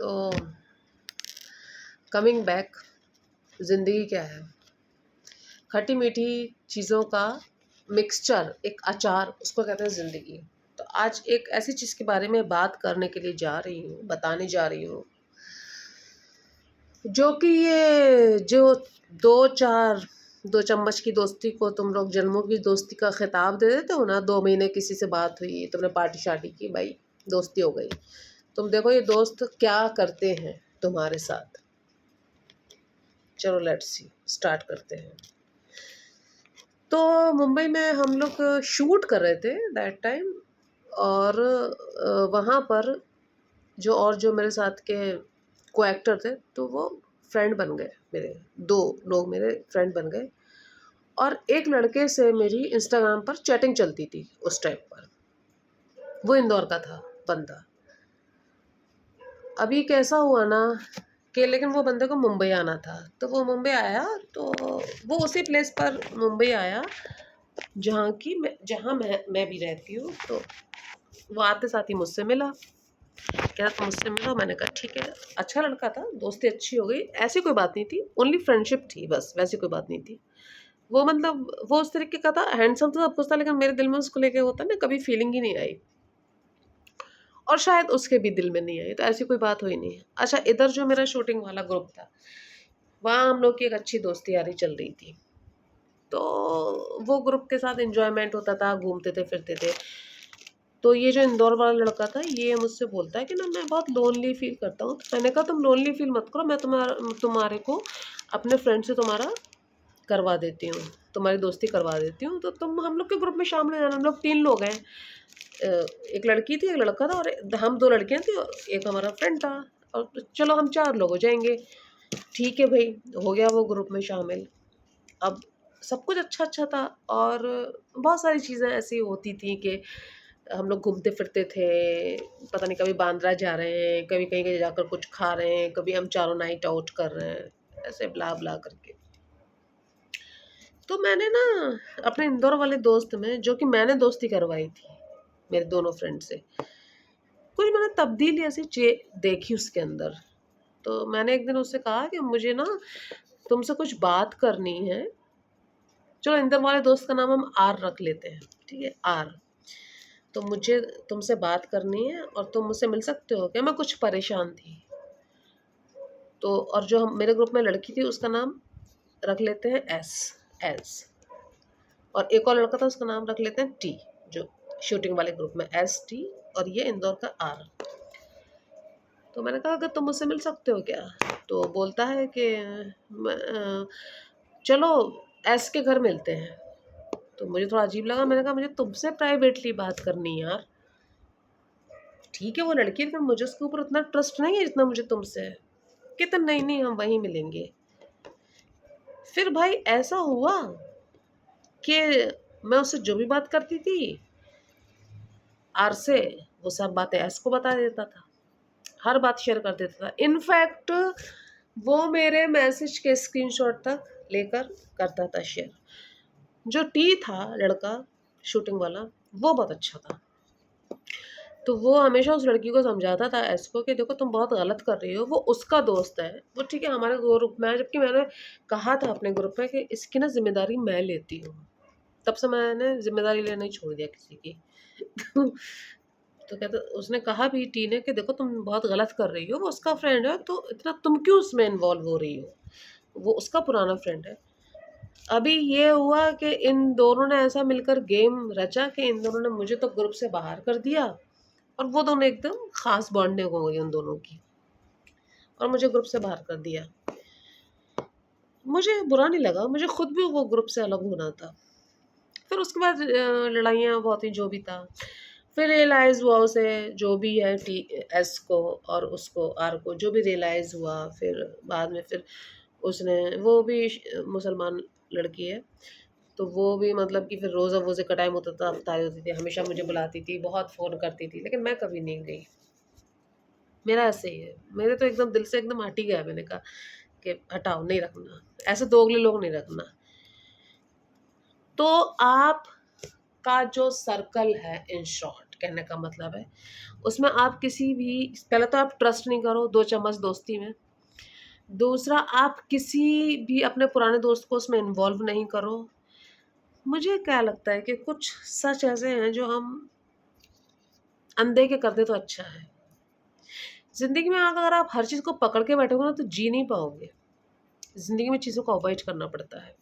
तो coming back, ज़िंदगी क्या है? खट्टी मीठी चीज़ों का मिक्सचर, एक अचार, उसको कहते हैं ज़िंदगी। तो आज एक ऐसी चीज़ के बारे में बात करने के लिए जा रही हूँ, बताने जा रही हूँ, जो कि ये जो दो चम्मच की दोस्ती को तुम लोग जन्मों की दोस्ती का खिताब दे देते हो ना। 2 महीने किसी से बात हुई, तुमने पार्टी शार्टी की, भाई दोस्ती हो गई। तुम देखो ये दोस्त क्या करते हैं तुम्हारे साथ। चलो लेट्स सी, स्टार्ट करते हैं। तो मुंबई में हम लोग शूट कर रहे थे दैट टाइम, और वहाँ पर जो मेरे साथ के को एक्टर थे, तो वो फ्रेंड बन गए मेरे। 2 लोग मेरे फ्रेंड बन गए, और एक लड़के से मेरी इंस्टाग्राम पर चैटिंग चलती थी उस टाइम पर। वो इंदौर का था बंदा। अभी कैसा हुआ ना कि लेकिन वो बंदे को मुंबई आना था, तो वो मुंबई आया, तो वो उसी प्लेस पर मुंबई आया जहाँ मैं भी रहती हूँ। तो वो आते साथ ही मुझसे मिला। क्या तुम मुझसे मिलो? मैंने कहा ठीक है। अच्छा लड़का था, दोस्ती अच्छी हो गई, ऐसी कोई बात नहीं थी, ओनली फ्रेंडशिप थी बस, वैसी कोई बात नहीं थी। वो मतलब वो उस तरीके का था, हैंडसम तो सब कुछ था, लेकिन मेरे दिल में उसको लेके होता ना, कभी फीलिंग ही नहीं आई, और शायद उसके भी दिल में नहीं आई, तो ऐसी कोई बात हुई नहीं। अच्छा, इधर जो मेरा शूटिंग वाला ग्रुप था, वहाँ हम लोग की एक अच्छी दोस्ती यारी चल रही थी। तो वो ग्रुप के साथ एंजॉयमेंट होता था, घूमते थे फिरते थे। तो ये जो इंदौर वाला लड़का था, ये मुझसे बोलता है कि ना मैं बहुत लोनली फील करता हूँ। तो मैंने कहा तुम लोनली फील मत करो, मैं तुम्हारे को अपने फ्रेंड से तुम्हारा करवा देती हूँ, तुम्हारी दोस्ती करवा देती हूँ। तो तुम हम लोग के ग्रुप में शामिल हो जाना। हम लोग 3 लोग हैं, एक लड़की थी, एक लड़का था, और हम 2 लड़कियाँ थी, और एक हमारा फ्रेंड था। और चलो हम 4 लोग हो जाएंगे। ठीक है भाई, हो गया वो ग्रुप में शामिल। अब सब कुछ अच्छा था, और बहुत सारी चीज़ें ऐसी होती थी कि हम लोग घूमते फिरते थे। पता नहीं कभी बांद्रा जा रहे हैं, कभी कहीं कहीं जाकर कुछ खा रहे हैं, कभी हम चारों नाइट आउट कर रहे हैं, ऐसे ब्ला ब्ला करके। तो मैंने ना अपने इंदौर वाले दोस्त में, जो कि मैंने दोस्ती करवाई थी मेरे दोनों फ्रेंड से, कुछ मैंने तब्दीली ऐसी देखी उसके अंदर। तो मैंने एक दिन उससे कहा कि मुझे ना तुमसे कुछ बात करनी है। चलो इंदौर वाले दोस्त का नाम हम आर रख लेते हैं, ठीक है, आर। तो मुझे तुमसे बात करनी है, और तुम मुझसे मिल सकते हो क्या? मैं कुछ परेशान थी। तो और जो हम मेरे ग्रुप में लड़की थी, उसका नाम रख लेते हैं एस, एस। और एक और लड़का था, उसका नाम रख लेते हैं टी, जो शूटिंग वाले ग्रुप में एस टी, और ये इंदौर का आर। तो मैंने कहा अगर तुम मुझसे मिल सकते हो क्या? तो बोलता है कि चलो एस के घर मिलते हैं। तो मुझे थोड़ा अजीब लगा, मैंने कहा मुझे तुमसे प्राइवेटली बात करनी है यार। ठीक है वो लड़की है, लेकिन मुझे उसके ऊपर उतना ट्रस्ट नहीं है जितना मुझे तुमसे है। कहते नहीं नहीं, हम वहीं मिलेंगे। फिर भाई ऐसा हुआ कि मैं उससे जो भी बात करती थी आर से, वो सब बातें एस को बता देता था, हर बात शेयर कर देता था। इनफैक्ट वो मेरे मैसेज के स्क्रीनशॉट तक लेकर करता था शेयर। जो टी था लड़का शूटिंग वाला, वो बहुत अच्छा था। तो वो हमेशा उस लड़की को समझाता था एस को कि देखो तुम बहुत गलत कर रही हो। वो उसका दोस्त है, वो ठीक है हमारे ग्रुप में है, जबकि मैंने कहा था अपने ग्रुप में कि इसकी ना जिम्मेदारी मैं लेती हूँ। तब से मैंने जिम्मेदारी लेना ही छोड़ दिया किसी की। तो कहते, उसने कहा भी टी ने कि देखो तुम बहुत गलत कर रही हो, वो उसका फ्रेंड है, तो इतना तुम क्यों उसमें इन्वॉल्व हो रही हो? वो उसका पुराना फ्रेंड है। अभी ये हुआ कि इन दोनों ने ऐसा मिलकर गेम रचा कि इन दोनों ने मुझे तो ग्रुप से बाहर कर दिया, और वो दोनों एकदम खास बॉन्डिंग हो गई उन दोनों की, और मुझे ग्रुप से बाहर कर दिया। मुझे बुरा नहीं लगा, मुझे खुद भी वो ग्रुप से अलग होना था। फिर उसके बाद लड़ाइयाँ बहुत ही, जो भी था। फिर रियलाइज़ हुआ उसे, जो भी है टी एस को और उसको आर को, जो भी रियलाइज़ हुआ। फिर बाद में फिर उसने, वो भी मुसलमान लड़की है, तो वो भी मतलब कि फिर रोज़ा वोज़े का टाइम होता था, अफ्तारी होती थी, हमेशा मुझे बुलाती थी, बहुत फ़ोन करती थी, लेकिन मैं कभी नहीं गई। मेरा ऐसे ही है, मेरे तो एकदम दिल से एकदम हट ही गया। मैंने कहा कि हटाओ, नहीं रखना, ऐसे दोगले लोग नहीं रखना। तो आप का जो सर्कल है, इन शॉर्ट कहने का मतलब है। उसमें आप किसी भी पहले तो आप ट्रस्ट नहीं करो 2 चम्मच दोस्ती में। दूसरा आप किसी भी अपने पुराने दोस्त को उसमें इन्वॉल्व नहीं करो। मुझे क्या लगता है कि कुछ सच ऐसे हैं जो हम अनदेखे कर दें तो अच्छा है। ज़िंदगी में अगर आप हर चीज़ को पकड़ के बैठोगे ना तो जी नहीं पाओगे। ज़िंदगी में चीज़ों को अवॉइड करना पड़ता है।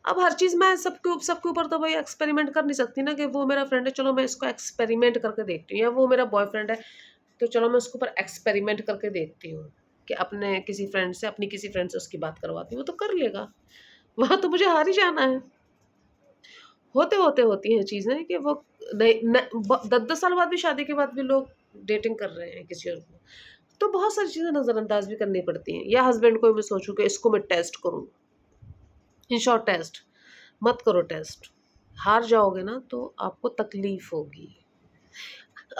अब हर चीज़ मैं सबके ऊपर तो भाई एक्सपेरिमेंट कर नहीं सकती ना कि वो मेरा फ्रेंड है, चलो मैं इसको एक्सपेरिमेंट करके देखती हूँ, या वो मेरा बॉयफ्रेंड है, तो चलो मैं उसके ऊपर एक्सपेरिमेंट करके देखती हूँ कि अपने किसी फ्रेंड से उसकी बात करवाती हूँ, वो तो कर लेगा। वहाँ तो मुझे हार ही जाना है। होते-होते होती हैं चीज़ें कि वो नए न ब 10-10 साल बाद भी, शादी के बाद भी लोग डेटिंग कर रहे हैं किसी और को। तो बहुत सारी चीज़ें नज़रअंदाज़ भी करनी पड़ती हैं। या हस्बैंड को मैं सोचूँ कि इसको मैं टेस्ट करूँ, इन शॉर्ट टेस्ट, मत करो टेस्ट। हार जाओगे ना तो आपको तकलीफ़ होगी।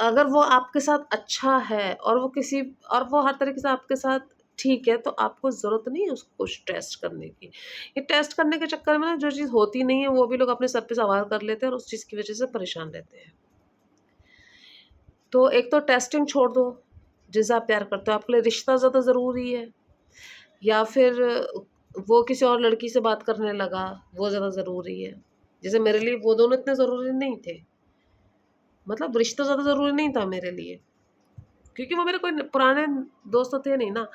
अगर वो आपके साथ अच्छा है और वो हर तरीके से आपके साथ ठीक है, तो आपको ज़रूरत नहीं है उसको कुछ टेस्ट करने की। ये टेस्ट करने के चक्कर में ना जो चीज़ होती नहीं है, वो भी लोग अपने सर पे सवार कर लेते हैं और उस चीज़ की वज़ह से परेशान रहते हैं। तो एक तो टेस्टिंग छोड़ दो, जिससे आप प्यार करते हो, आपके लिए रिश्ता ज़्यादा ज़रूरी है, या फिर वो किसी और लड़की से बात करने लगा, वो ज़्यादा ज़रूरी है। जैसे मेरे लिए वो दोनों इतने ज़रूरी नहीं थे। मतलब रिश्ता ज़्यादा ज़रूरी नहीं था मेरे लिए, क्योंकि वो मेरे कोई पुराने दोस्त तो थे नहीं ना।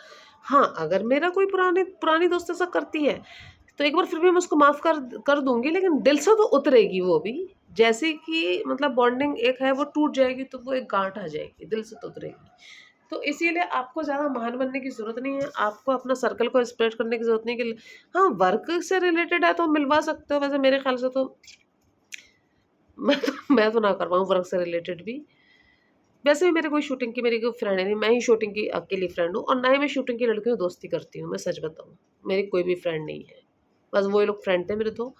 हाँ, अगर मेरा कोई पुरानी दोस्त ऐसा करती है, तो एक बार फिर भी मैं उसको माफ़ कर कर दूँगी, लेकिन दिल से तो उतरेगी वो भी। जैसे कि मतलब बॉन्डिंग एक है वो टूट जाएगी तो वो एक गाँठ आ जाएगी, दिल से तो उतरेगी। तो इसीलिए आपको ज़्यादा महान बनने की ज़रूरत नहीं है, आपको अपना सर्कल को स्प्रेड करने की ज़रूरत नहीं है कि हाँ, वर्क से रिलेटेड है तो मिलवा सकते हो, वैसे मेरे ख़्याल से तो मैं तो ना करवाऊँ वर्क से रिलेटेड भी। वैसे भी मेरे कोई शूटिंग की मेरी कोई फ्रेंड है नहीं, मैं ही शूटिंग की अकेली फ्रेंड हूँ, और ना ही मैं शूटिंग की लड़कियों से दोस्ती करती हूँ, मैं सच बताऊँ। मेरी कोई भी फ्रेंड नहीं है। बस वही लोग फ्रेंड थे मेरे 2,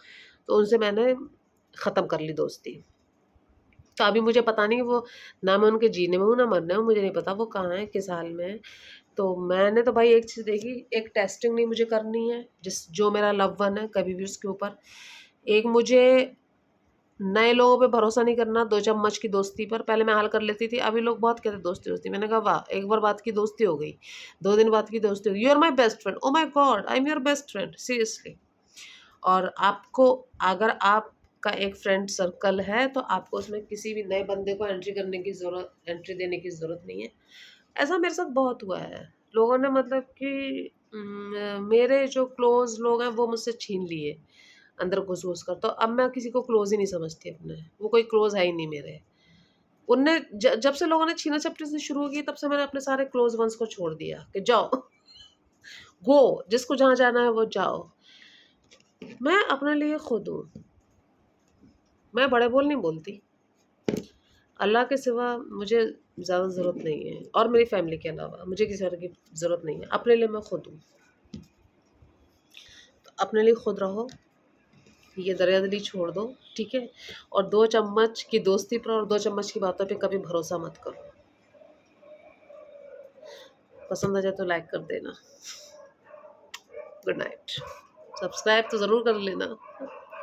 तो उनसे मैंने ख़त्म कर ली दोस्ती। तो अभी मुझे पता नहीं वो, ना मैं उनके जीने में हूँ, ना मरने में, मुझे नहीं पता वो कहाँ हैं, किस हाल में हैं। तो मैंने तो भाई एक चीज़ देखी, एक टेस्टिंग नहीं मुझे करनी है, जो मेरा लव वन है कभी भी उसके ऊपर। एक मुझे नए लोगों पे भरोसा नहीं करना 2 चम्मच की दोस्ती पर। पहले मैं हाल कर लेती थी, अभी लोग बहुत कहते हैं दोस्ती-वोस्ती। मैंने कहा वाह! एक बार बात की दोस्ती हो गई, 2 दिन बाद की दोस्ती हो गई। You are my best friend, oh my God! I am your best friend, seriously. और आपको, अगर आपका एक फ्रेंड सर्कल है, तो आपको उसमें किसी भी नए बंदे को एंट्री देने की ज़रूरत नहीं है। ऐसा मेरे साथ बहुत हुआ है। लोगों ने मतलब कि मेरे जो क्लोज़ लोग हैं वो मुझसे छीन लिए अंदर घुस-घुस कर। तो अब मैं किसी को क्लोज़ ही नहीं समझती अपने, वो कोई क्लोज़ है ही नहीं मेरे। उनने जब से लोगों ने छीना-झपटी से शुरू की, तब से मैंने अपने सारे क्लोज़ वन्स को छोड़ दिया कि जाओ, गो, जिसको जहाँ जाना है वो जाओ। मैं अपने लिए खुद हूँ, मैं बड़े बोल नहीं बोलती। अल्लाह के सिवा मुझे ज़्यादा ज़रूरत नहीं है, और मेरी फैमिली के अलावा मुझे किसी और की ज़रूरत नहीं है। अपने लिए मैं खुद हूँ। तो अपने लिए खुद रहो, ये दरियादिली छोड़ दो, ठीक है? और 2 चम्मच की दोस्ती पर और 2 चम्मच की बातों पे कभी भरोसा मत करो। पसंद आ जाए तो लाइक कर देना। Good night. सब्सक्राइब तो ज़रूर कर लेना।